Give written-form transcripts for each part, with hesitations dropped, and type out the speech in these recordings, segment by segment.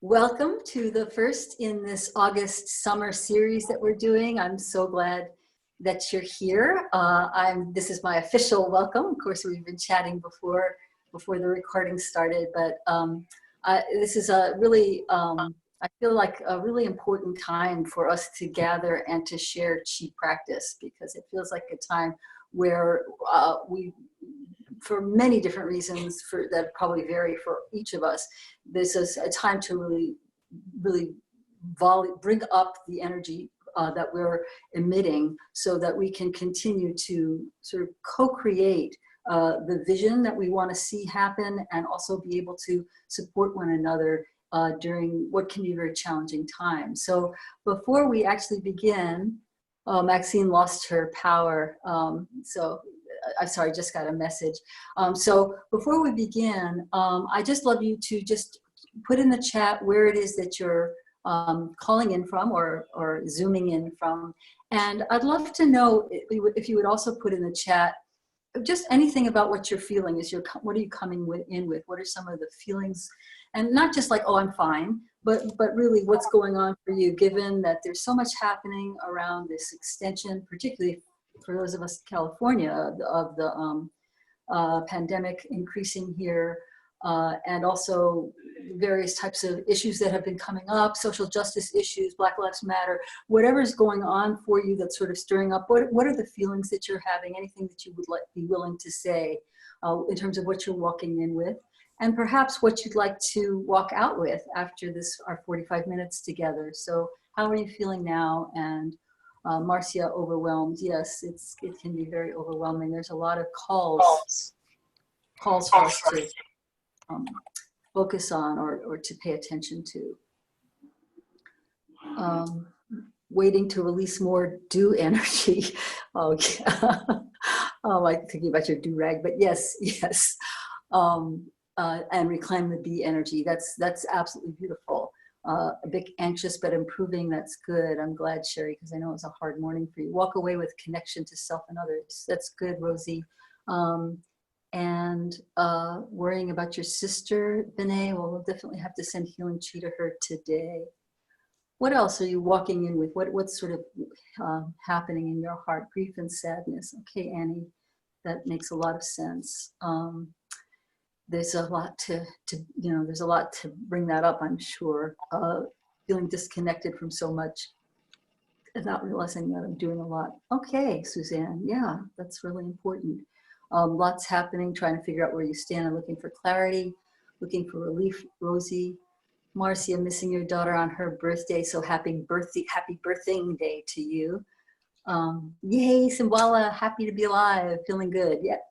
Welcome to the first in this August summer series that we're doing. I'm so glad that you're here. This is my official welcome. Of course, we've been chatting before the recording started, but this is a really, I feel like a really important time for us to gather and to share Qi practice, because it feels like a time where we, for many different reasons that probably vary for each of us, this is a time to really bring up the energy that we're emitting so that we can continue to sort of co-create the vision that we want to see happen, and also be able to support one another during what can be very challenging times. So before we actually begin, Maxine lost her power. I'm sorry, just got a message. So before we begin, I just love you to just put in the chat where it is that you're calling in from or zooming in from. And I'd love to know if you would also put in the chat just anything about what you're feeling. What are you coming in with? What are some of the feelings? And not just like, oh, I'm fine, but really what's going on for you, given that there's so much happening around this extension, particularly for those of us in California, of the pandemic increasing here, and also various types of issues that have been coming up, social justice issues, Black Lives Matter, whatever's going on for you that's sort of stirring up. What are the feelings that you're having? Anything that you would be willing to say in terms of what you're walking in with, and perhaps what you'd like to walk out with after our 45 minutes together. So how are you feeling now? And Marcia, overwhelmed. Yes, it can be very overwhelming. There's a lot of calls for us to focus on or to pay attention to. Waiting to release more do energy. Oh, yeah. I'm thinking about your do-rag, but yes. And reclaim the be energy. That's absolutely beautiful. A bit anxious but improving. That's good. I'm glad, Sherry, because I know it was a hard morning for you. Walk away with connection to self and others. That's good, Rosie. And worrying about your sister, Vinay. Well, we'll definitely have to send healing chi to her today. What else are you walking in with? What's sort of happening in your heart? Grief and sadness. Okay, Annie, that makes a lot of sense. There's a lot there's a lot to bring that up, I'm sure. Feeling disconnected from so much and not realizing that I'm doing a lot. Okay, Suzanne, yeah, that's really important. Lots happening, trying to figure out where you stand. I'm looking for clarity, looking for relief. Rosie, Marcia, missing your daughter on her birthday, so happy birthday day to you. Yay, Simbala, happy to be alive, feeling good. Yeah.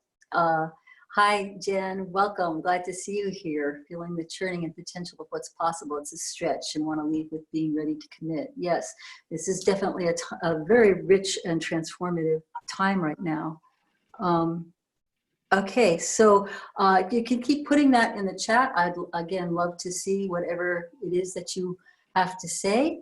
Hi, Jen, welcome. Glad to see you here. Feeling the churning and potential of what's possible. It's a stretch and want to leave with being ready to commit. Yes, this is definitely a very rich and transformative time right now. Okay, so you can keep putting that in the chat. I'd, again, love to see whatever it is that you have to say.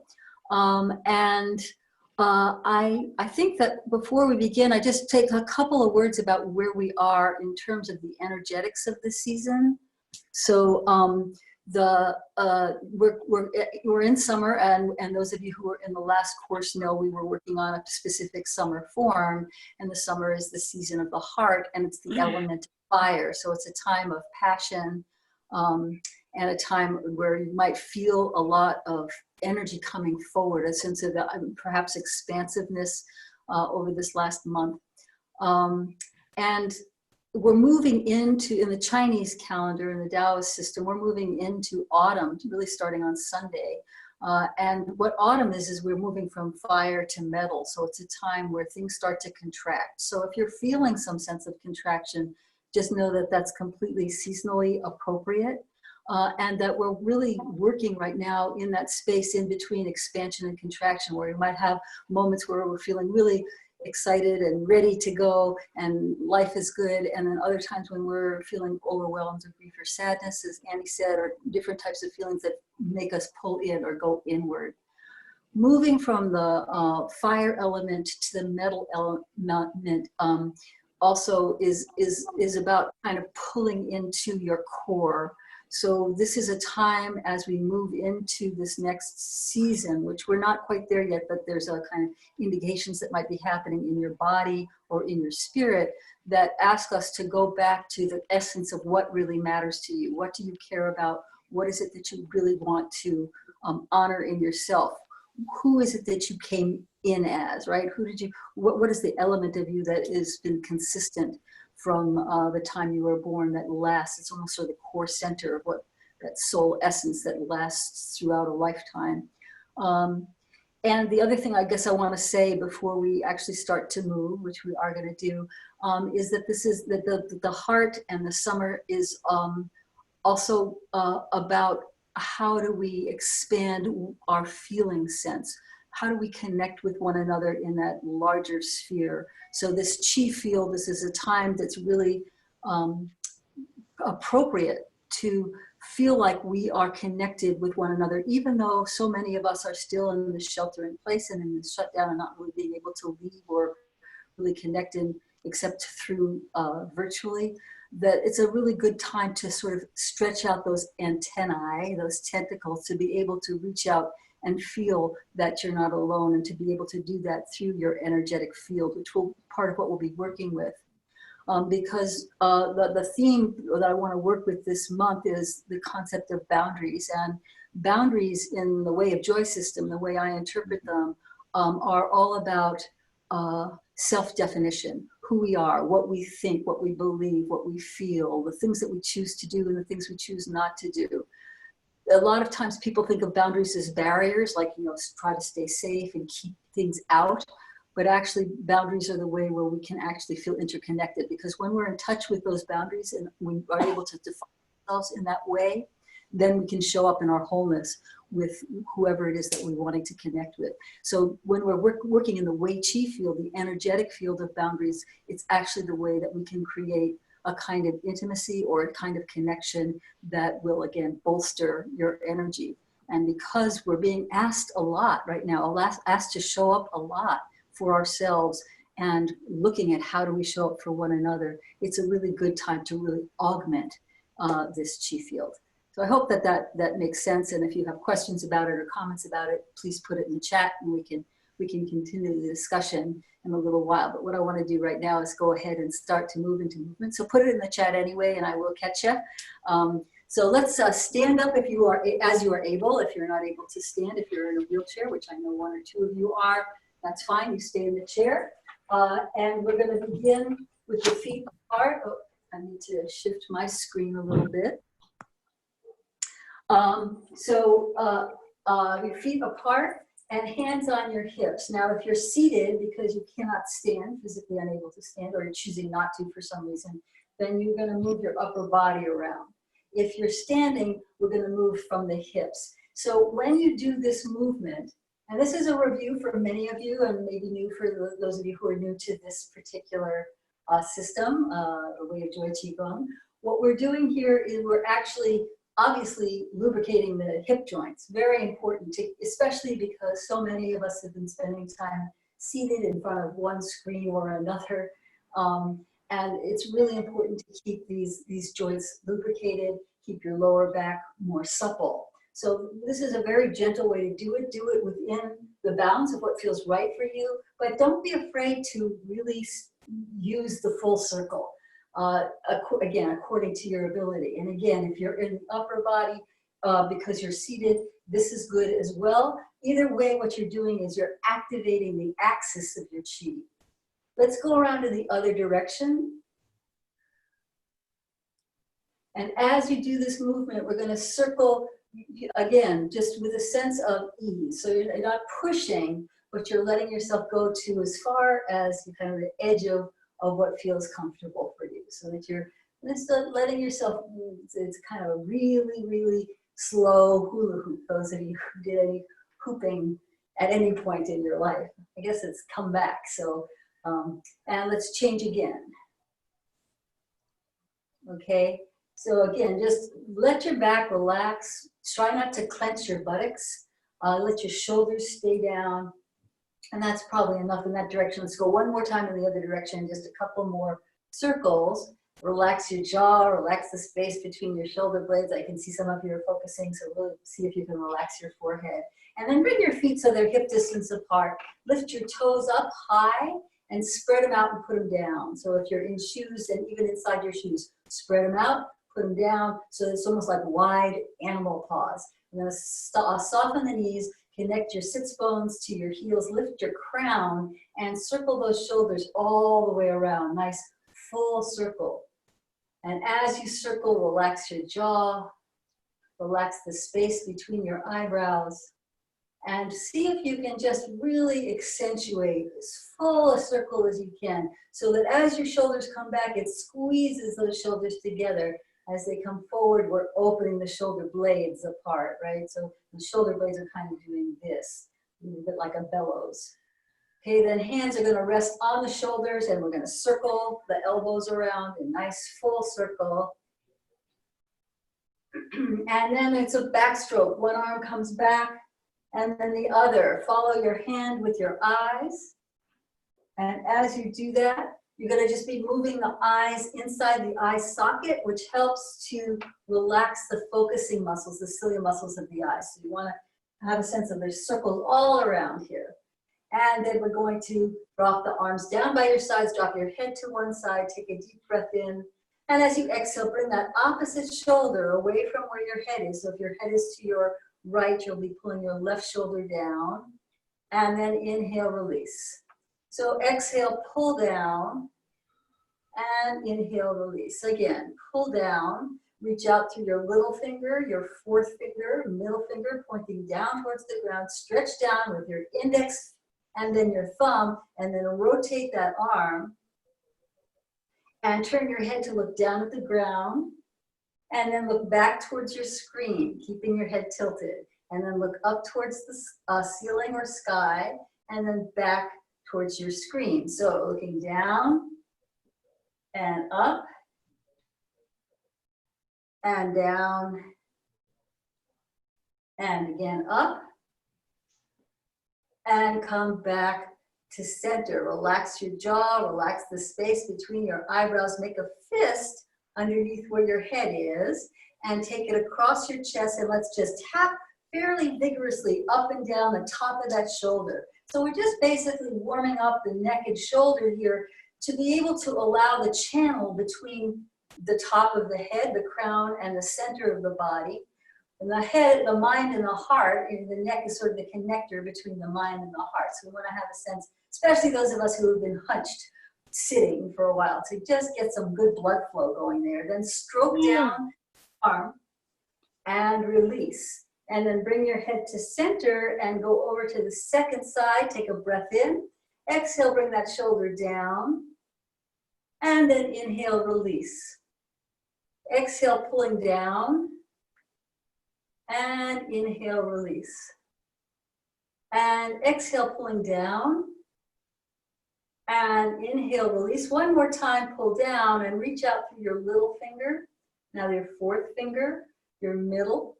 I think that before we begin, I just take a couple of words about where we are in terms of the energetics of the season. So we're in summer, and those of you who were in the last course know we were working on a specific summer form, and the summer is the season of the heart, and it's the element of fire. So it's a time of passion, and a time where you might feel a lot of energy coming forward, a sense of perhaps expansiveness over this last month. And we're moving into, in the Chinese calendar, in the Taoist system, we're moving into autumn, really starting on Sunday. And what autumn is we're moving from fire to metal. So it's a time where things start to contract. So if you're feeling some sense of contraction, just know that that's completely seasonally appropriate. And that we're really working right now in that space in between expansion and contraction, where we might have moments where we're feeling really excited and ready to go and life is good, and then other times when we're feeling overwhelmed with grief or sadness, as Annie said, or different types of feelings that make us pull in or go inward. Moving from the fire element to the metal element also is about kind of pulling into your core. So this is a time as we move into this next season, which we're not quite there yet, but there's a kind of indications that might be happening in your body or in your spirit that ask us to go back to the essence of what really matters to you. What do you care about? What is it that you really want to honor in yourself? Who is it that you came in as, right? Who did you, what is the element of you that has been consistent from the time you were born that lasts? It's almost sort of the core center of what that soul essence that lasts throughout a lifetime. And the other thing I guess I want to say before we actually start to move, which we are going to do, is that this is that the heart and the summer is also about how do we expand our feeling sense? How do we connect with one another in that larger sphere? So this chi field, this is a time that's really appropriate to feel like we are connected with one another, even though so many of us are still in the shelter in place and in the shutdown and not really being able to leave or really connect in except through virtually, that it's a really good time to sort of stretch out those antennae, those tentacles, to be able to reach out and feel that you're not alone, and to be able to do that through your energetic field, which will part of what we'll be working with. Because the theme that I want to work with this month is the concept of boundaries. And boundaries in the way of joy system, the way I interpret them, are all about self-definition, who we are, what we think, what we believe, what we feel, the things that we choose to do and the things we choose not to do. A lot of times people think of boundaries as barriers, like, you know, try to stay safe and keep things out. But actually, boundaries are the way where we can actually feel interconnected, because when we're in touch with those boundaries and we are able to define ourselves in that way, then we can show up in our wholeness with whoever it is that we're wanting to connect with. So when we're working in the Wei Qi field, the energetic field of boundaries, it's actually the way that we can create a kind of intimacy or a kind of connection that will, again, bolster your energy. And because we're being asked a lot right now, asked to show up a lot for ourselves and looking at how do we show up for one another, it's a really good time to really augment this chi field. So I hope that makes sense. And if you have questions about it or comments about it, please put it in the chat and we can continue the discussion in a little while. But what I want to do right now is go ahead and start to move into movement. So put it in the chat anyway, and I will catch you. So let's stand up if you are, as you are able. If you're not able to stand, if you're in a wheelchair, which I know one or two of you are, that's fine. You stay in the chair. And we're going to begin with the feet apart. Oh, I need to shift my screen a little bit. Your feet apart and hands on your hips. Now, if you're seated because you cannot stand, physically unable to stand, or you're choosing not to for some reason, then you're going to move your upper body around. If you're standing, we're going to move from the hips. So when you do this movement, and this is a review for many of you, and maybe new for those of you who are new to this particular system, the Way of Joy Qigong, what we're doing here is we're actually obviously lubricating the hip joints. Very important, especially because so many of us have been spending time seated in front of one screen or another. And it's really important to keep these joints lubricated, keep your lower back more supple. So this is a very gentle way to do it. Do it within the bounds of what feels right for you, but don't be afraid to really use the full circle. Again, according to your ability. And again, if you're in the upper body because you're seated, this is good as well. Either way, what you're doing is you're activating the axis of your chi. Let's go around to the other direction. And as you do this movement, we're going to circle, again, just with a sense of ease. So you're not pushing, but you're letting yourself go to as far as kind of the edge of what feels comfortable for you, so that you're just letting yourself move. It's kind of a really, really slow hula hoop. Those of you who did any hooping at any point in your life, I guess it's come back. So, and let's change again. Okay, so again, just let your back relax. Try not to clench your buttocks. Let your shoulders stay down. And that's probably enough in that direction. Let's go one more time in the other direction, just a couple more circles. Relax your jaw, relax the space between your shoulder blades. I can see some of you are focusing, so really see if you can relax your forehead. And then bring your feet so they're hip distance apart. Lift your toes up high and spread them out and put them down. So if you're in shoes and even inside your shoes, spread them out, put them down, so it's almost like wide animal paws. And then soften the knees, connect your sits bones to your heels, lift your crown, and circle those shoulders all the way around. Nice full circle. And as you circle, relax your jaw, relax the space between your eyebrows, and see if you can just really accentuate as full a circle as you can, so that as your shoulders come back, it squeezes those shoulders together. As they come forward, we're opening the shoulder blades apart, right? So the shoulder blades are kind of doing this, a bit like a bellows. Okay, then hands are going to rest on the shoulders, and we're going to circle the elbows around in nice full circle. And then it's a backstroke. One arm comes back, and then the other. Follow your hand with your eyes. And as you do that, you're going to just be moving the eyes inside the eye socket, which helps to relax the focusing muscles, the cilia muscles of the eyes. So you want to have a sense of there's circles all around here. And then we're going to drop the arms down by your sides, drop your head to one side, take a deep breath in. And as you exhale, bring that opposite shoulder away from where your head is. So if your head is to your right, you'll be pulling your left shoulder down. And then inhale, release. So exhale, pull down, and inhale, release. Again, pull down, reach out through your little finger, your fourth finger, middle finger, pointing down towards the ground. Stretch down with your index and then your thumb, and then rotate that arm. And turn your head to look down at the ground, and then look back towards your screen, keeping your head tilted. And then look up towards the ceiling or sky, and then back towards your screen. So looking down and up and down and again up and come back to center. Relax your jaw, relax the space between your eyebrows. Make a fist underneath where your head is and take it across your chest, and let's just tap fairly vigorously up and down the top of that shoulder. So we're just basically warming up the neck and shoulder here to be able to allow the channel between the top of the head, the crown, and the center of the body. And the head, the mind, and the heart, and the neck is sort of the connector between the mind and the heart. So we want to have a sense, especially those of us who have been hunched sitting for a while, to just get some good blood flow going there. Then stroke down arm and release. And then bring your head to center and go over to the second side. Take a breath in. Exhale, bring that shoulder down. And then inhale, release. Exhale, pulling down. And inhale, release. And exhale, pulling down. And inhale, release. One more time, pull down and reach out through your little finger. Now your fourth finger, your middle,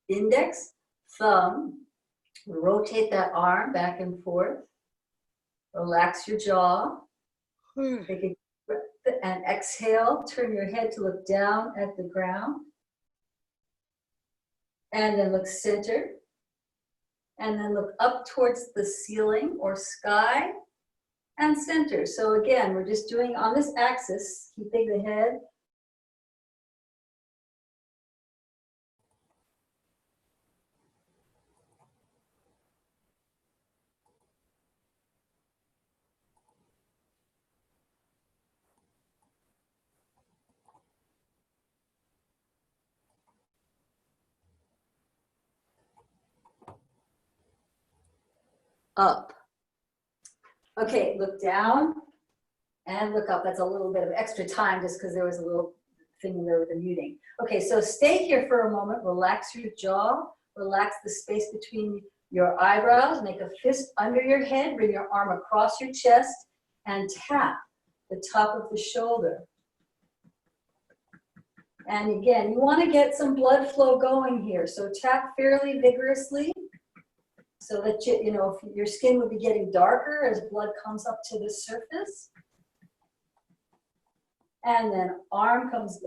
index, thumb. Rotate that arm back and forth. Relax your jaw. Take a breath and exhale. Turn your head to look down at the ground. And then look center. And then look up towards the ceiling or sky and center. So again, we're just doing on this axis, keeping the head up. Okay, look down and look up. That's a little bit of extra time just because there was a little thing there with the muting. Okay, so stay here for a moment. Relax your jaw. Relax the space between your eyebrows. Make a fist under your head. Bring your arm across your chest and tap the top of the shoulder. And again, you want to get some blood flow going here. So tap fairly vigorously, so that you know, if your skin would be getting darker as blood comes up to the surface. And then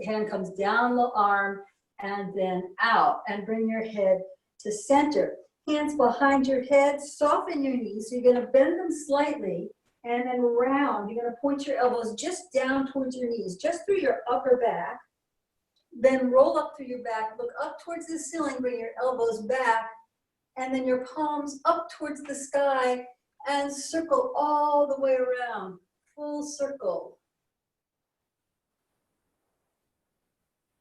hand comes down the arm and then out. And bring your head to center. Hands behind your head, soften your knees. So you're going to bend them slightly and then round. You're going to point your elbows just down towards your knees, just through your upper back. Then roll up through your back, look up towards the ceiling, bring your elbows back, and then your palms up towards the sky and circle all the way around, full circle.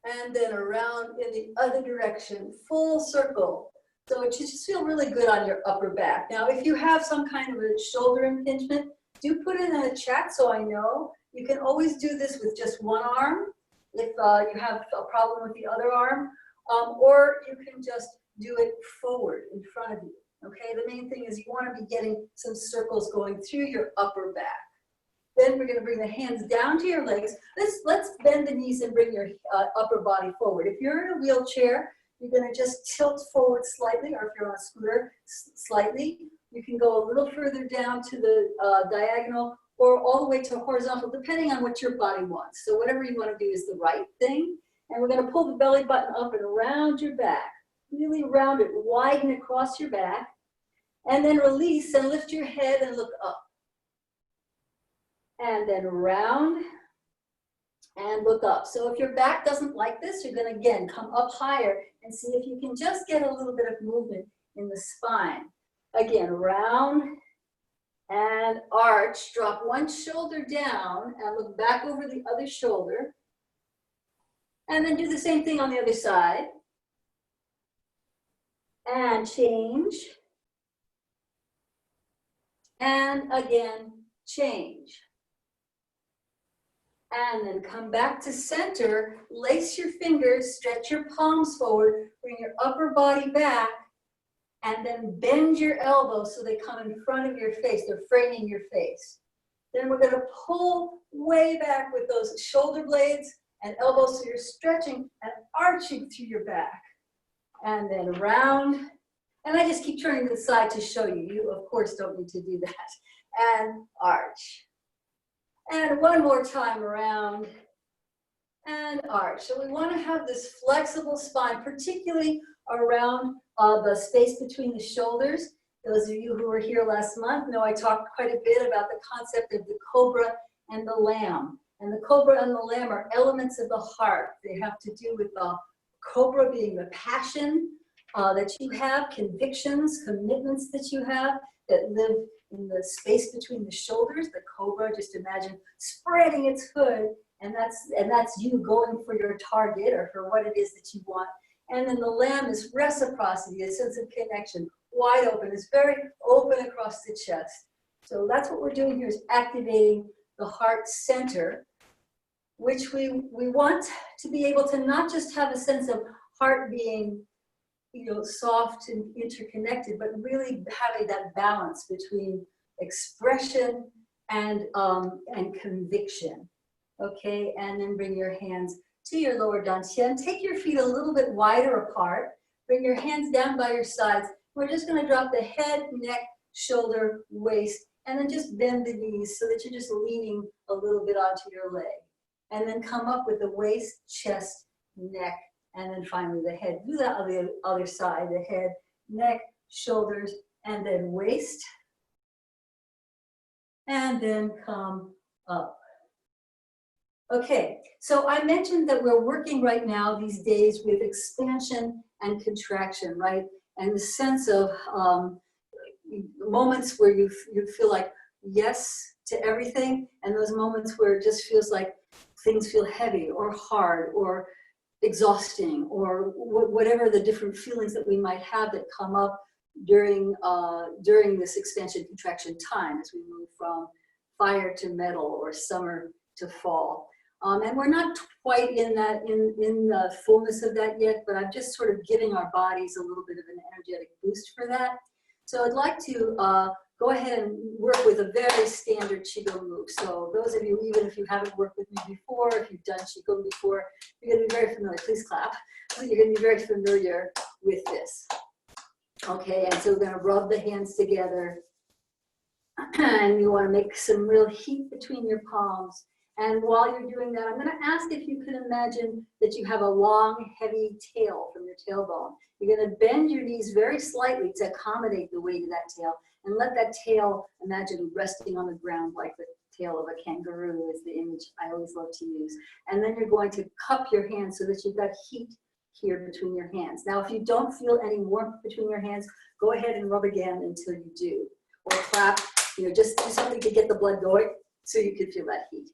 And then around in the other direction, full circle. So it should just feel really good on your upper back. Now, if you have some kind of a shoulder impingement, do put it in the chat so I know. You can always do this with just one arm if you have a problem with the other arm, or you can just do it forward in front of you. Okay, the main thing is you want to be getting some circles going through your upper back. Then we're going to bring the hands down to your legs. Let's bend the knees and bring your upper body forward. If you're in a wheelchair, you're going to just tilt forward slightly, or if you're on a scooter, slightly. You can go a little further down to the diagonal or all the way to horizontal, depending on what your body wants. So whatever you want to do is the right thing. And we're going to pull the belly button up and around your back. Really round it, widen across your back. And then release and lift your head and look up. And then round and look up. So if your back doesn't like this, you're going to, again, come up higher and see if you can just get a little bit of movement in the spine. Again, round and arch. Drop one shoulder down and look back over the other shoulder. And then do the same thing on the other side. And change. And again, change. And then come back to center, lace your fingers, stretch your palms forward, bring your upper body back, and then bend your elbows so they come in front of your face. They're framing your face. Then we're going to pull way back with those shoulder blades and elbows so you're stretching and arching through your back. And then round. And I just keep turning to the side to show you. You, of course, don't need to do that. And arch. And one more time around and arch. So we want to have this flexible spine, particularly around the space between the shoulders. Those of you who were here last month know I talked quite a bit about the concept of the cobra and the lamb. And the cobra and the lamb are elements of the heart. They have to do with the cobra being the passion that you have, convictions, commitments that you have that live in the space between the shoulders. The cobra, just imagine spreading its hood, and that's you going for your target or for what it is that you want. And then the lamb is reciprocity, a sense of connection, wide open. It's very open across the chest. So that's what we're doing here, is activating the heart center, which we want to be able to not just have a sense of heart being, soft and interconnected, but really having that balance between expression and conviction. Okay, and then bring your hands to your lower dantian. Take your feet a little bit wider apart. Bring your hands down by your sides. We're just going to drop the head, neck, shoulder, waist, and then just bend the knees so that you're just leaning a little bit onto your leg. And then come up with the waist, chest, neck, and then finally the head. Do that on the other side, the head, neck, shoulders, and then waist. And then come up. Okay, so I mentioned that we're working right now these days with expansion and contraction, right? And the sense of moments where you feel like yes to everything, and those moments where it just feels like things feel heavy or hard or exhausting, or whatever the different feelings that we might have that come up during this expansion contraction time as we move from fire to metal or summer to fall. And we're not quite in the fullness of that yet, but I'm just sort of giving our bodies a little bit of an energetic boost for that. So I'd like to go ahead and work with a very standard Qigong move. So those of you, even if you haven't worked with me before, if you've done Qigong before, you're going to be very familiar. Please clap. You're going to be very familiar with this. Okay, and so we're going to rub the hands together. And you want to make some real heat between your palms. And while you're doing that, I'm going to ask if you can imagine that you have a long, heavy tail from your tailbone. You're going to bend your knees very slightly to accommodate the weight of that tail, and let that tail, imagine resting on the ground like the tail of a kangaroo is the image I always love to use. And then you're going to cup your hands so that you've got heat here between your hands. Now, if you don't feel any warmth between your hands, go ahead and rub again until you do. Or clap, just do something to get the blood going so you can feel that heat.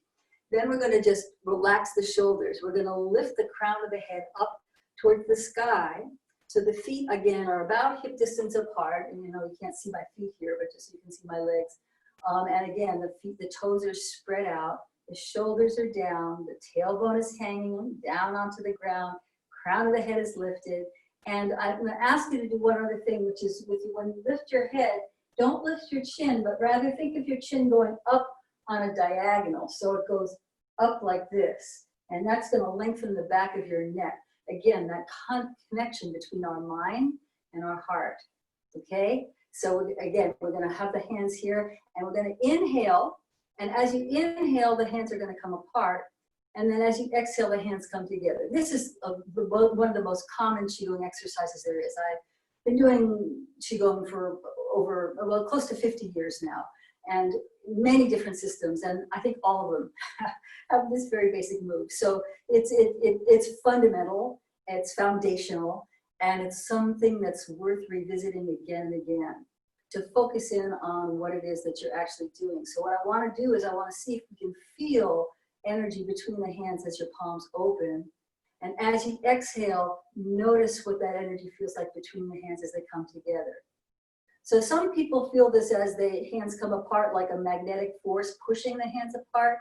Then we're going to just relax the shoulders. We're going to lift the crown of the head up towards the sky. So the feet, again, are about hip distance apart. And you can't see my feet here, but just so you can see my legs. And again, the toes are spread out. The shoulders are down. The tailbone is hanging down onto the ground. Crown of the head is lifted. And I'm going to ask you to do one other thing, which is when you lift your head, don't lift your chin, but rather think of your chin going up on a diagonal. So it goes up like this. And that's going to lengthen the back of your neck. Again, that connection between our mind and our heart. Okay? So again, we're going to have the hands here, and we're going to inhale. And as you inhale, the hands are going to come apart. And then as you exhale, the hands come together. This is one of the most common Qigong exercises there is. I've been doing Qigong for close to 50 years now, and many different systems, and I think all of them have this very basic move. So it's fundamental, it's foundational, and it's something that's worth revisiting again and again to focus in on what it is that you're actually doing. So what I want to do is I want to see if we can feel energy between the hands as your palms open. And as you exhale, notice what that energy feels like between the hands as they come together. So some people feel this as the hands come apart like a magnetic force pushing the hands apart.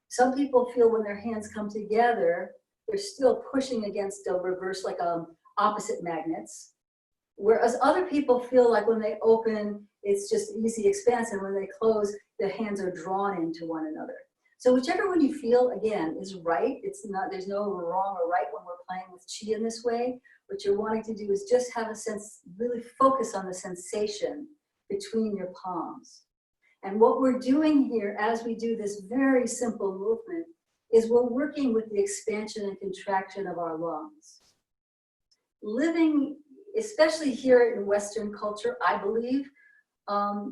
Some people feel when their hands come together, they're still pushing against a reverse, like opposite magnets. Whereas other people feel like when they open, it's just easy expanse, and when they close, the hands are drawn into one another. So whichever one you feel, again, is right. There's no wrong or right when we're playing with Qi in this way. What you're wanting to do is just have a sense, really focus on the sensation between your palms. And what we're doing here as we do this very simple movement is we're working with the expansion and contraction of our lungs. Living, especially here in Western culture, I believe,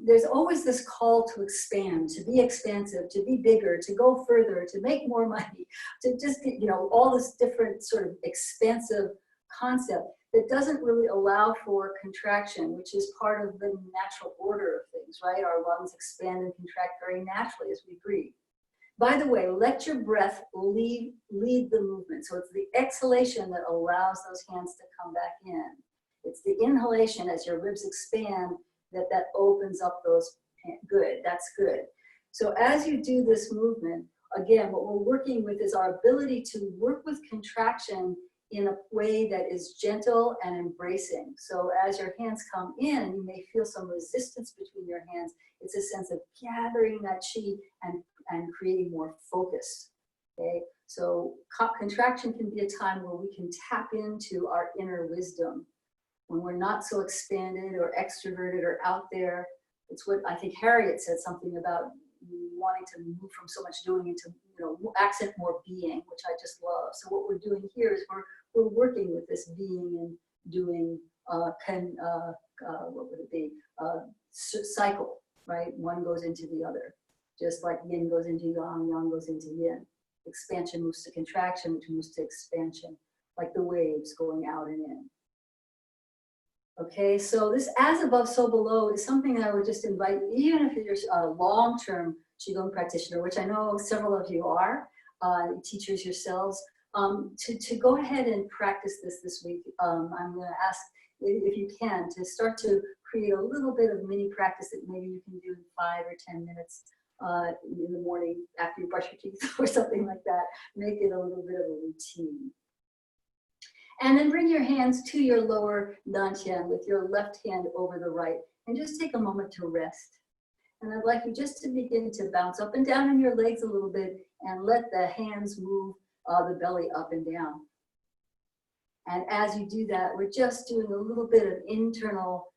there's always this call to expand, to be expansive, to be bigger, to go further, to make more money, to just get, all this different sort of expansive concept that doesn't really allow for contraction, which is part of the natural order of things, right? Our lungs expand and contract very naturally as we breathe. By the way, let your breath lead the movement. So it's the exhalation that allows those hands to come back in. It's the inhalation as your ribs expand that opens up those hands. Good, that's good. So as you do this movement, again, what we're working with is our ability to work with contraction in a way that is gentle and embracing. So as your hands come in, you may feel some resistance between your hands. It's a sense of gathering that Qi and creating more focus, okay? So contraction can be a time where we can tap into our inner wisdom. When we're not so expanded or extroverted or out there, it's what I think Harriet said something about wanting to move from so much doing into, accent more being, which I just love. So what we're doing here is we're working with this being and doing, what would it be? Cycle, right? One goes into the other. Just like yin goes into yang, yang goes into yin. Expansion moves to contraction, which moves to expansion, like the waves going out and in. Okay, so this as above, so below is something that I would just invite, even if you're a long-term Qigong practitioner, which I know several of you are, teachers yourselves, to go ahead and practice this week. I'm going to ask, if you can, to start to create a little bit of mini practice that maybe you can do in 5 or 10 minutes in the morning after you brush your teeth or something like that. Make it a little bit of a routine. And then bring your hands to your lower dantian with your left hand over the right, and just take a moment to rest. And I'd like you just to begin to bounce up and down in your legs a little bit and let the hands move the belly up and down. And as you do that, we're just doing a little bit of internal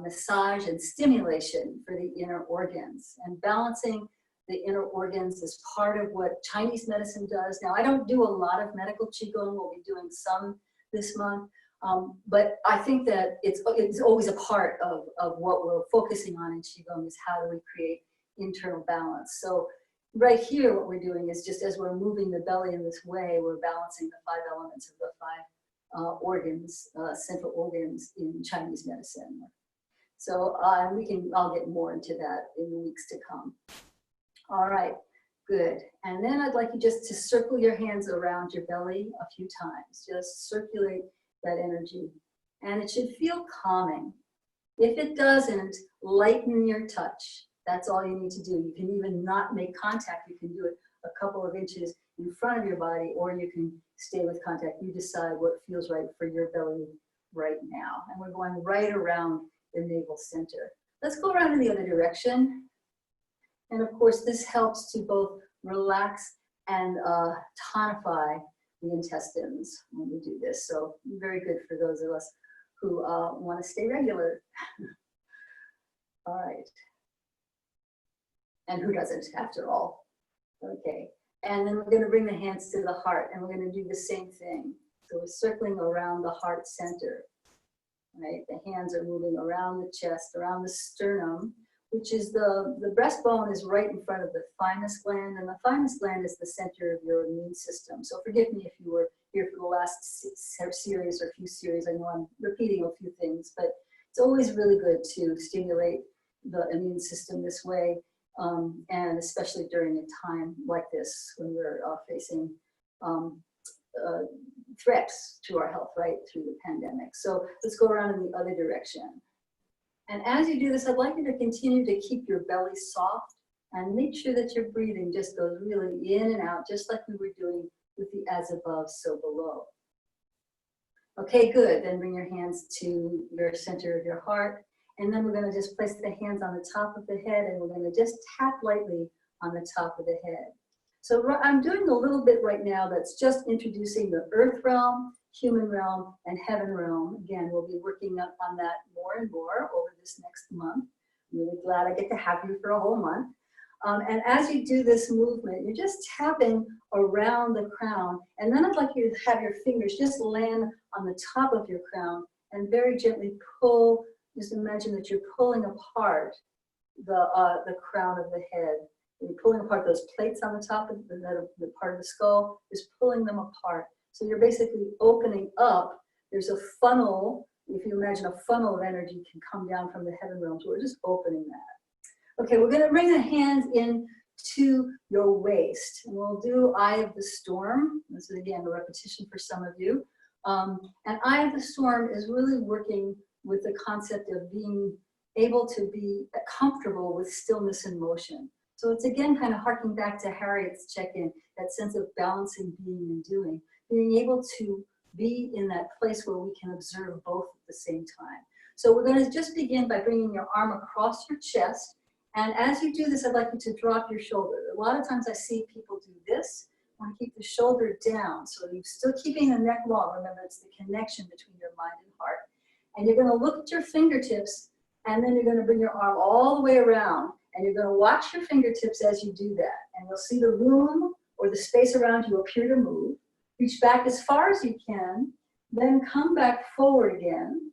massage and stimulation for the inner organs and balancing the inner organs is part of what Chinese medicine does. Now, I don't do a lot of medical Qigong. We'll be doing some this month. But I think that it's always a part of what we're focusing on in Qigong is how do we create internal balance. So right here, what we're doing is just as we're moving the belly in this way, we're balancing the 5 elements of the 5 organs, central organs in Chinese medicine. So I'll get more into that in the weeks to come. All right, good. And then I'd like you just to circle your hands around your belly a few times. Just circulate that energy. And it should feel calming. If it doesn't, lighten your touch. That's all you need to do. You can even not make contact. You can do it a couple of inches in front of your body, or you can stay with contact. You decide what feels right for your belly right now. And we're going right around the navel center. Let's go around in the other direction. And of course, this helps to both relax and tonify the intestines when we do this. So very good for those of us who want to stay regular. All right. And who doesn't, after all? Okay. And then we're going to bring the hands to the heart, and we're going to do the same thing. So we're circling around the heart center. Right? The hands are moving around the chest, around the sternum, which is the breastbone is right in front of the thymus gland, and the thymus gland is the center of your immune system. So forgive me if you were here for the last series or few series. I know I'm repeating a few things, but it's always really good to stimulate the immune system this way, and especially during a time like this when we're facing threats to our health, right, through the pandemic. So let's go around in the other direction. And as you do this, I'd like you to continue to keep your belly soft and make sure that your breathing just goes really in and out, just like we were doing with the as above, so below. Okay, good. Then bring your hands to your center of your heart. And then we're going to just place the hands on the top of the head, and we're going to just tap lightly on the top of the head. So I'm doing a little bit right now that's just introducing the earth realm, human realm, and heaven realm. Again, we'll be working up on that more and more over this next month. I'm really glad I get to have you for a whole month. And as you do this movement, you're just tapping around the crown. And then I'd like you to have your fingers just land on the top of your crown and very gently pull. Just imagine that you're pulling apart the crown of the head. You're pulling apart those plates on the top of the part of the skull, just pulling them apart. So you're basically opening up. There's a funnel. If you imagine a funnel of energy can come down from the heaven realm. So we're just opening that. Okay, we're going to bring the hands in to your waist. And we'll do Eye of the Storm. This is, again, a repetition for some of you. And Eye of the Storm is really working with the concept of being able to be comfortable with stillness and motion. So it's again kind of harking back to Harriet's check-in, that sense of balancing being and doing, being able to be in that place where we can observe both at the same time. So we're going to just begin by bringing your arm across your chest. And as you do this, I'd like you to drop your shoulder. A lot of times I see people do this. I want to keep the shoulder down. So you're still keeping the neck long. Remember, it's the connection between your mind and heart. And you're going to look at your fingertips, and then you're going to bring your arm all the way around. And you're going to watch your fingertips as you do that. And you'll see the room or the space around you appear to move. Reach back as far as you can, then come back forward again.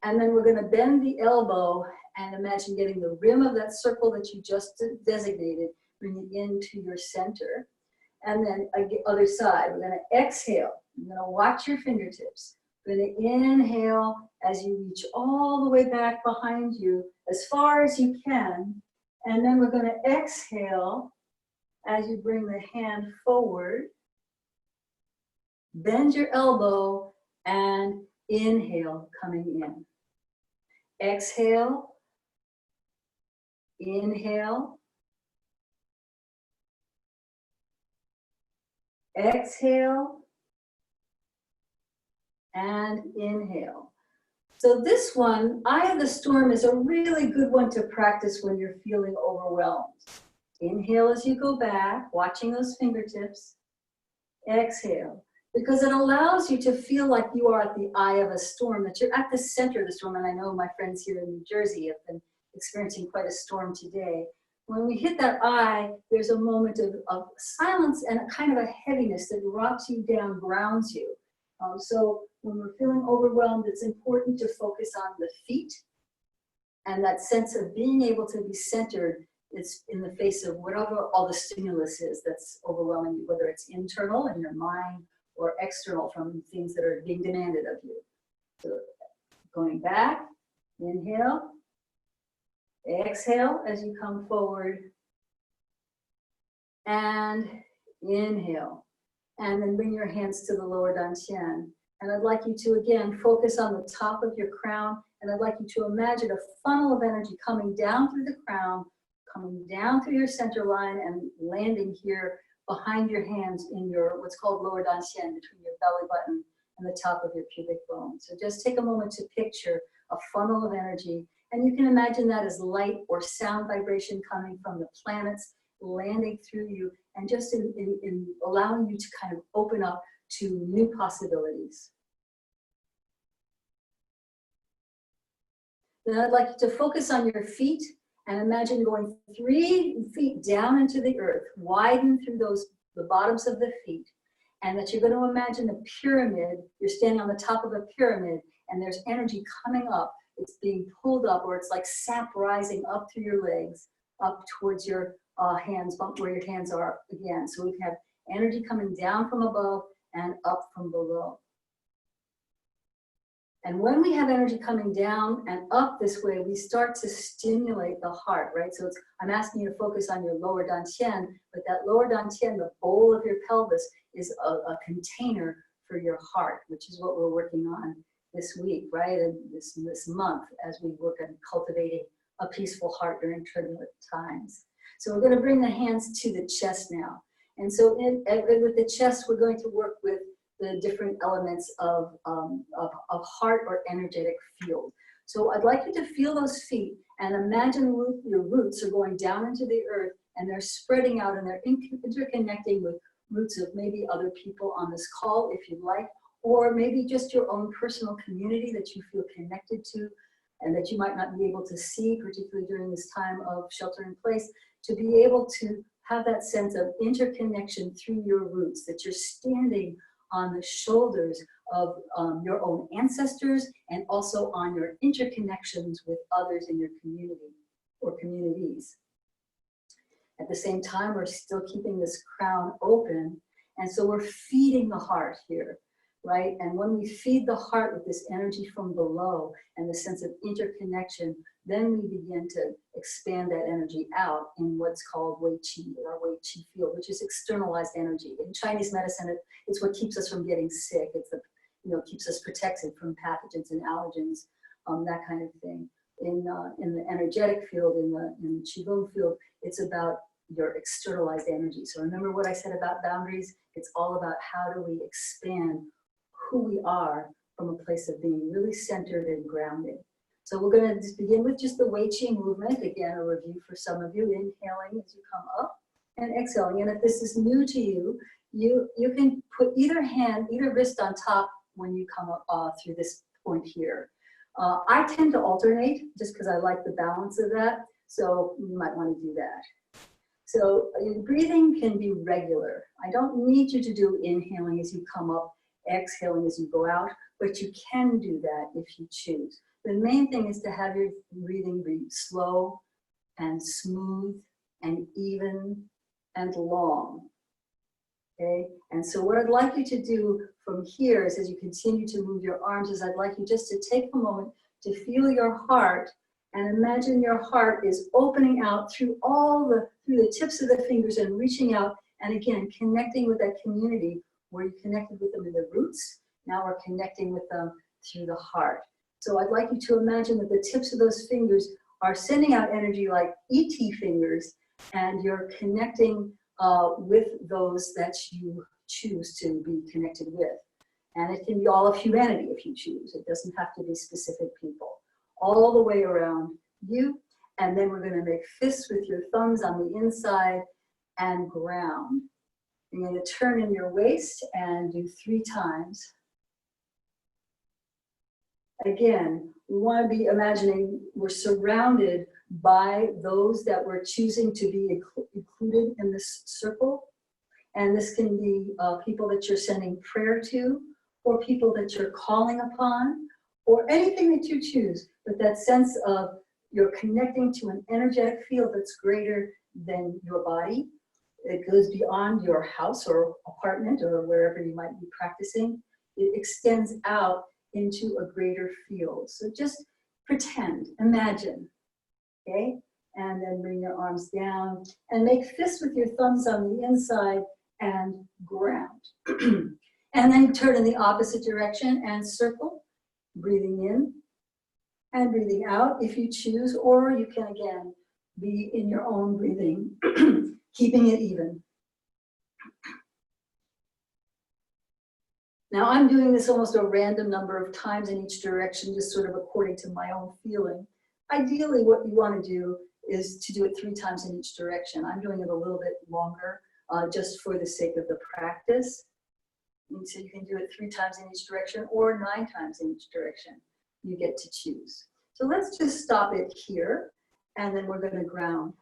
And then we're going to bend the elbow and imagine getting the rim of that circle that you just designated, bring it into your center. And then other side, we're going to exhale. You're going to watch your fingertips. We're going to inhale as you reach all the way back behind you as far as you can. And then we're going to exhale as you bring the hand forward. Bend your elbow and inhale, coming in. Exhale, inhale, exhale, and inhale. So this one, Eye of the Storm, is a really good one to practice when you're feeling overwhelmed. Inhale as you go back, watching those fingertips. Exhale, because it allows you to feel like you are at the eye of a storm, that you're at the center of the storm. And I know my friends here in New Jersey have been experiencing quite a storm today. When we hit that I, there's a moment of silence and a kind of a heaviness that rocks you down, grounds you. So when we're feeling overwhelmed, it's important to focus on the feet and that sense of being able to be centered. It's in the face of whatever all the stimulus is that's overwhelming you, whether it's internal in your mind or external from things that are being demanded of you. So going back, inhale, exhale as you come forward, and inhale. And then bring your hands to the lower dantian. And I'd like you to, again, focus on the top of your crown, and I'd like you to imagine a funnel of energy coming down through the crown, coming down through your center line and landing here behind your hands in your, what's called lower dantian, between your belly button and the top of your pubic bone. So just take a moment to picture a funnel of energy, and you can imagine that as light or sound vibration coming from the planets, landing through you, and just in allowing you to kind of open up to new possibilities. Then I'd like you to focus on your feet and imagine going 3 feet down into the earth, widen through the bottoms of the feet, and that you're going to imagine a pyramid. You're standing on the top of a pyramid, and there's energy coming up. It's being pulled up, or it's like sap rising up through your legs, up towards your hands, where your hands are again. So we have energy coming down from above and up from below. And when we have energy coming down and up this way, we start to stimulate the heart, right? So I'm asking you to focus on your lower dantian, but that lower dantian, the bowl of your pelvis, is a container for your heart, which is what we're working on this week, right? And this month, as we work on cultivating a peaceful heart during turbulent times. So we're going to bring the hands to the chest now. And so with the chest, we're going to work with the different elements of heart or energetic field. So I'd like you to feel those feet and imagine your roots are going down into the earth, and they're spreading out, and they're interconnecting with roots of maybe other people on this call, if you like, or maybe just your own personal community that you feel connected to and that you might not be able to see, particularly during this time of shelter in place, to be able to have that sense of interconnection through your roots, that you're standing on the shoulders of your own ancestors, and also on your interconnections with others in your community or communities. At the same time, we're still keeping this crown open, and so we're feeding the heart here, right? And when we feed the heart with this energy from below and the sense of interconnection, then we begin to expand that energy out in what's called Wei Qi, or Wei Qi field, which is externalized energy. In Chinese medicine, it's what keeps us from getting sick. It's keeps us protected from pathogens and allergens, that kind of thing. In the energetic field, in the Qigong field, it's about your externalized energy. So remember what I said about boundaries? It's all about how do we expand who we are from a place of being really centered and grounded. So we're going to begin with just the Wei Qi movement. Again, a review for some of you, inhaling as you come up and exhaling. And if this is new to you, you can put either wrist on top when you come up through this point here. I tend to alternate just because I like the balance of that. So you might want to do that. So your breathing can be regular. I don't need you to do inhaling as you come up, exhaling as you go out, but you can do that if you choose. The main thing is to have your breathing be slow and smooth and even and long. Okay? And so what I'd like you to do from here is, as you continue to move your arms, is I'd like you just to take a moment to feel your heart and imagine your heart is opening out through through the tips of the fingers and reaching out, and again, connecting with that community where you connected with them in the roots. Now we're connecting with them through the heart. So I'd like you to imagine that the tips of those fingers are sending out energy like ET fingers, and you're connecting with those that you choose to be connected with. And it can be all of humanity if you choose. It doesn't have to be specific people. All the way around you. And then we're going to make fists with your thumbs on the inside and ground. You're going to turn in your waist and do 3 times. Again, we want to be imagining we're surrounded by those that we're choosing to be included in this circle. And this can be people that you're sending prayer to, or people that you're calling upon, or anything that you choose. But that sense of you're connecting to an energetic field that's greater than your body. It goes beyond your house or apartment or wherever you might be practicing. It extends out into a greater field. So just pretend, imagine, okay? And then bring your arms down and make fists with your thumbs on the inside and ground. And then turn in the opposite direction and circle, breathing in and breathing out if you choose, or you can again be in your own breathing, keeping it even. Now I'm doing this almost a random number of times in each direction, just sort of according to my own feeling. Ideally, what you want to do is to do it 3 times in each direction. I'm doing it a little bit longer, just for the sake of the practice. And so you can do it 3 times in each direction or 9 times in each direction. You get to choose. So let's just stop it here, and then we're going to ground.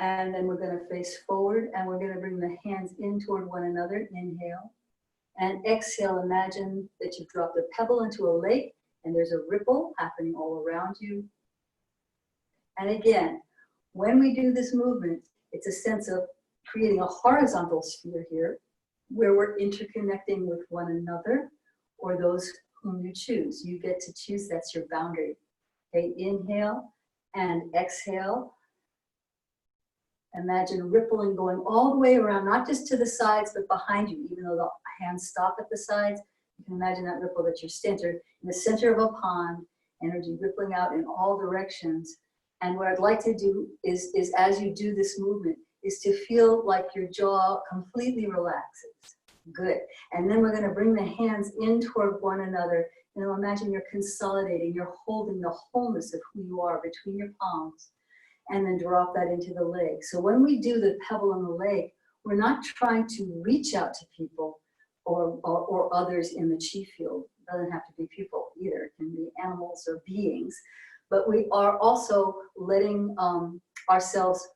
And then we're going to face forward, and we're going to bring the hands in toward one another. Inhale. And exhale, imagine that you've dropped a pebble into a lake, and there's a ripple happening all around you. And again, when we do this movement, it's a sense of creating a horizontal sphere here, where we're interconnecting with one another or those whom you choose. You get to choose, that's your boundary. Okay, inhale and exhale. Imagine rippling going all the way around, not just to the sides, but behind you. Even though the hands stop at the sides, you can imagine that ripple that you're centered in the center of a pond, energy rippling out in all directions. And what I'd like to do is as you do this movement, is to feel like your jaw completely relaxes. Good. And then we're going to bring the hands in toward one another. And imagine you're consolidating, you're holding the wholeness of who you are between your palms. And then drop that into the leg. So when we do the pebble on the leg, we're not trying to reach out to people or others in the chi field. It doesn't have to be people either. It can be animals or beings. But we are also letting ourselves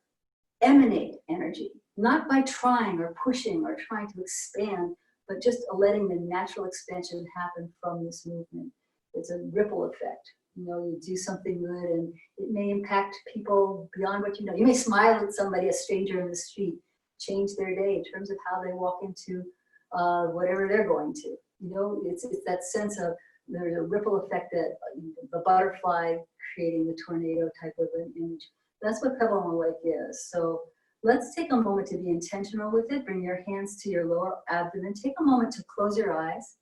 emanate energy, not by trying or pushing or trying to expand, but just letting the natural expansion happen from this movement. It's a ripple effect. You know, you do something good and it may impact people beyond what you know. You may smile at somebody, a stranger in the street, change their day in terms of how they walk into whatever they're going to. You know, it's that sense of there's a ripple effect, that the butterfly creating the tornado type of an image. That's what pebble on the lake is. So let's take a moment to be intentional with it. Bring your hands to your lower abdomen. Take a moment to close your eyes.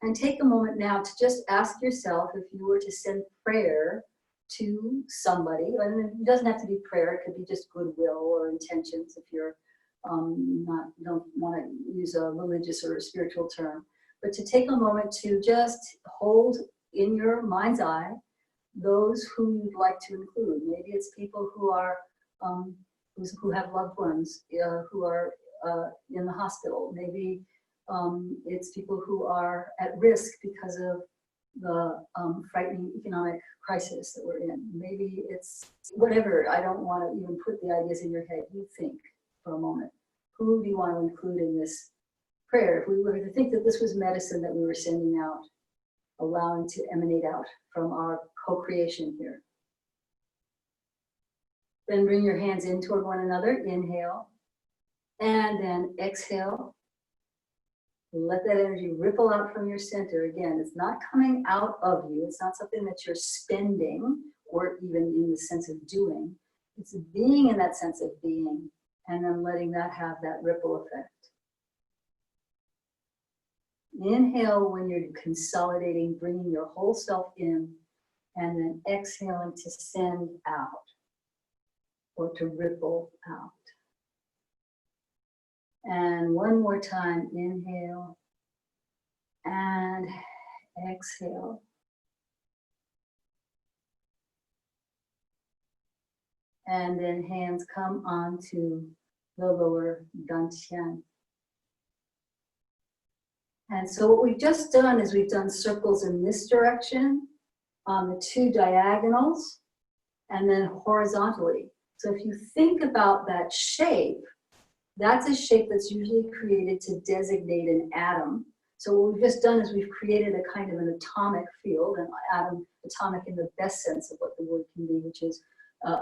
And take a moment now to just ask yourself, if you were to send prayer to somebody, and it doesn't have to be prayer, it could be just goodwill or intentions if you're don't want to use a religious or a spiritual term, but to take a moment to just hold in your mind's eye those who you'd like to include. Maybe it's people who are who have loved ones who are in the hospital. Maybe it's people who are at risk because of the frightening economic crisis that we're in. Maybe it's whatever. I don't want to even put the ideas in your head. You think for a moment. Who do you want to include in this prayer? If we were to think that this was medicine that we were sending out, allowing to emanate out from our co-creation here. Then bring your hands in toward one another. Inhale. And then exhale. Let that energy ripple out from your center. Again, it's not coming out of you. It's not something that you're spending or even in the sense of doing. It's being in that sense of being and then letting that have that ripple effect. Inhale when you're consolidating, bringing your whole self in, and then exhaling to send out or to ripple out. And one more time, inhale and exhale. And then hands come onto the lower dantian. And so what we've just done is we've done circles in this direction on the two diagonals, and then horizontally. So if you think about that shape, that's a shape that's usually created to designate an atom. So what we've just done is we've created a kind of an atomic field, an atom, atomic in the best sense of what the word can be, which is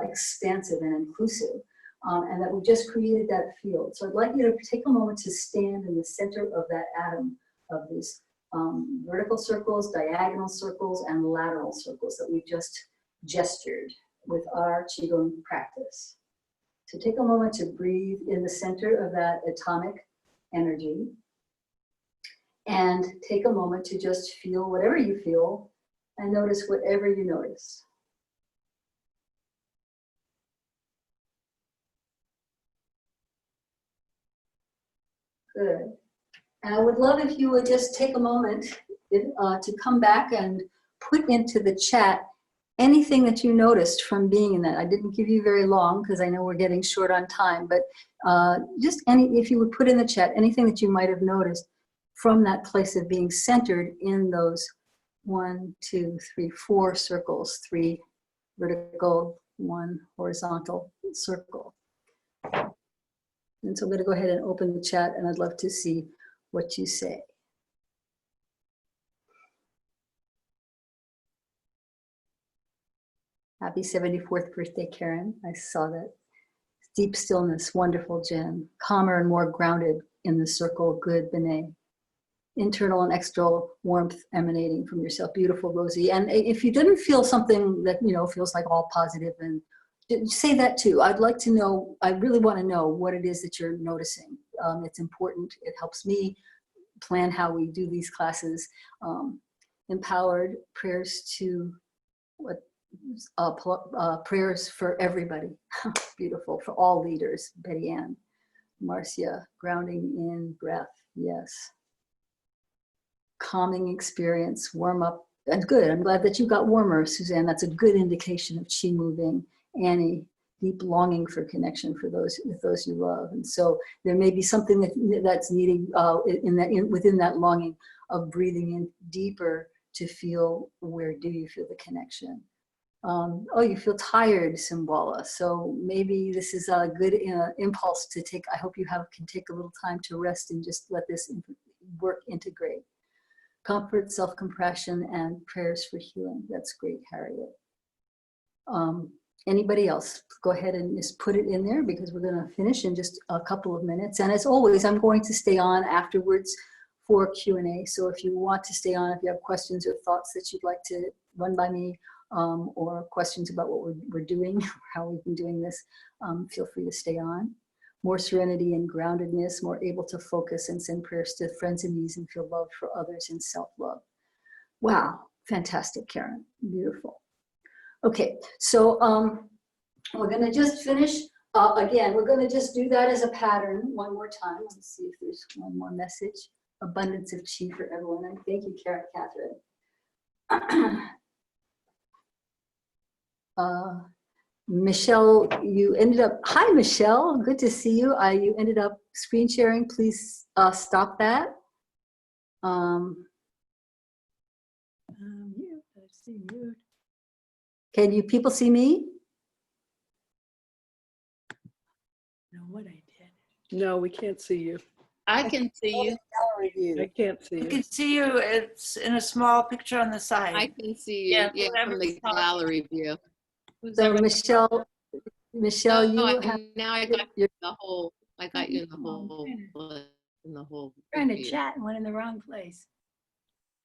expansive and inclusive. And that we just created that field. So I'd like you to take a moment to stand in the center of that atom of these vertical circles, diagonal circles, and lateral circles that we just gestured with our Qigong practice. So take a moment to breathe in the center of that atomic energy, and take a moment to just feel whatever you feel, and notice whatever you notice. Good. And I would love if you would just take a moment to come back and put into the chat anything that you noticed from being in that. I didn't give you very long because I know we're getting short on time, but just if you would put in the chat anything that you might have noticed from that place of being centered in those 1, 2, 3, 4 circles, 3 vertical, 1 horizontal circle. And so I'm going to go ahead and open the chat, and I'd love to see what you say. Happy 74th birthday, Karen. I saw that. Deep stillness, wonderful, Jen. Calmer and more grounded in the circle, good, Benet. Internal and external warmth emanating from yourself, beautiful, Rosie. And if you didn't feel something that, you know, feels like all positive, and say that too. I'd like to know, I really want to know what it is that you're noticing. It's important. It helps me plan how we do these classes. Empowered prayers to what? Prayers for everybody. Beautiful, for all leaders. Betty Ann. Marcia, grounding in breath. Yes. Calming experience, warm up. And good. I'm glad that you got warmer, Suzanne. That's a good indication of qi moving. Annie, deep longing for connection for those with those you love. And so there may be something that's needing within that longing of breathing in deeper to feel, where do you feel the connection? Oh, you feel tired, Simbala. So maybe this is a good impulse to take. I hope you can take a little time to rest and just let this work integrate. Comfort, self-compassion, and prayers for healing. That's great, Harriet. Anybody else? Go ahead and just put it in there, because we're going to finish in just a couple of minutes. And as always, I'm going to stay on afterwards for Q&A. So if you want to stay on, if you have questions or thoughts that you'd like to run by me, or questions about what we're doing, or how we've been doing this, feel free to stay on. More serenity and groundedness, more able to focus and send prayers to friends and needs and feel love for others and self-love. Wow, fantastic, Karen, beautiful. Okay, so we're gonna just finish. Again, we're gonna just do that as a pattern one more time. Let's see if there's one more message. Abundance of chi for everyone. And thank you, Catherine. Michelle, you ended up, hi Michelle, good to see you. You ended up screen sharing. Please stop that. Let's see, mute. Can you people see me? Know what I did? No, we can't see you. I can see you. I can't see you. I can see you. It's in a small picture on the side. I can see you. Yeah, from the gallery view. So Michelle, you have now I got you in the whole. I got you in the whole. Trying to chat and went in the wrong place.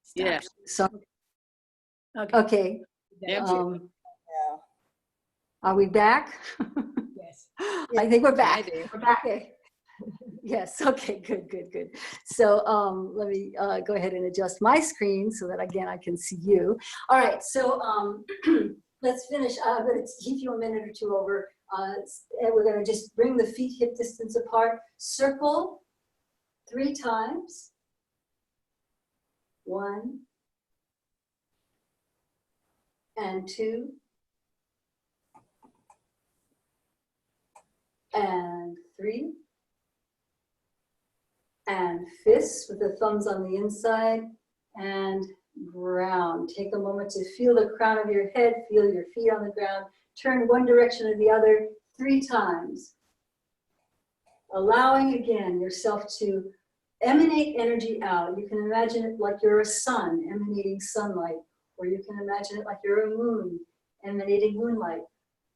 Stop. Yeah. so Okay. okay. Are we back? Yes. I think we're back. I do. We're back. Okay. Yes. Okay. Good. So let me go ahead and adjust my screen so that again I can see you. All right. So let's finish. I'm going to keep you a minute or two over. And we're going to just bring the feet hip distance apart. Circle 3 times. 1 and 2 and 3. And fists with the thumbs on the inside, and ground. Take a moment to feel the crown of your head, feel your feet on the ground. Turn one direction or the other 3 times. Allowing again yourself to emanate energy out. You can imagine it like you're a sun emanating sunlight, or you can imagine it like you're a moon emanating moonlight,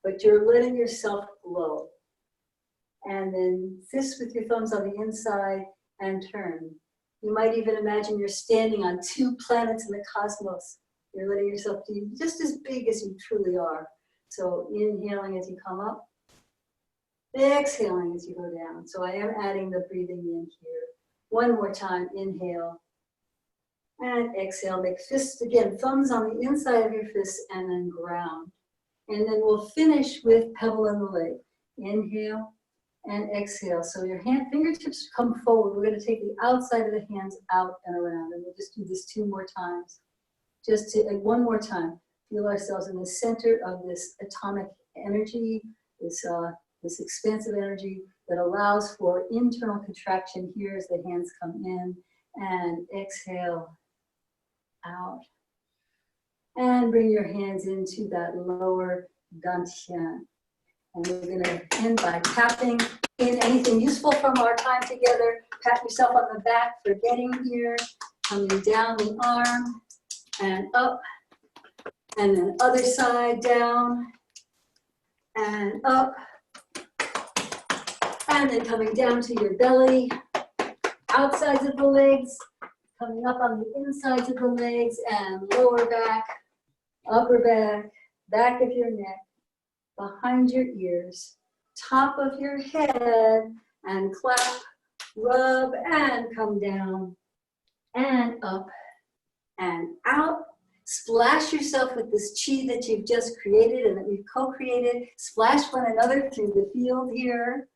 but you're letting yourself glow. And then fist with your thumbs on the inside and turn. You might even imagine you're standing on 2 planets in the cosmos. You're letting yourself be just as big as you truly are. So inhaling as you come up, exhaling as you go down. So I am adding the breathing in here. One more time, inhale and exhale. Make fists again, thumbs on the inside of your fists and then ground. And then we'll finish with pebble in the leg. Inhale and exhale. So your fingertips come forward. We're going to take the outside of the hands out and around. And we'll just do this 2 more times. Just to, one more time. Feel ourselves in the center of this atomic energy, this expansive energy that allows for internal contraction here as the hands come in, and exhale out. And bring your hands into that lower dantian. And we're going to end by tapping in anything useful from our time together. Pat yourself on the back for getting here, coming down the arm and up, and then other side down and up. And then coming down to your belly, outsides of the legs, coming up on the insides of the legs, and lower back, upper back, back of your neck, behind your ears, top of your head, and clap, rub, and come down, and up, and out. Splash yourself with this chi that you've just created and that we've co-created. Splash one another through the field here.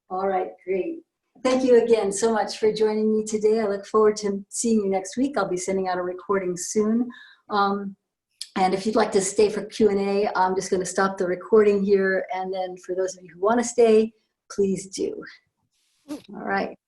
All right, great. Thank you again so much for joining me today. I look forward to seeing you next week. I'll be sending out a recording soon. And if you'd like to stay for Q&A, I'm just going to stop the recording here. And then for those of you who want to stay, please do. All right.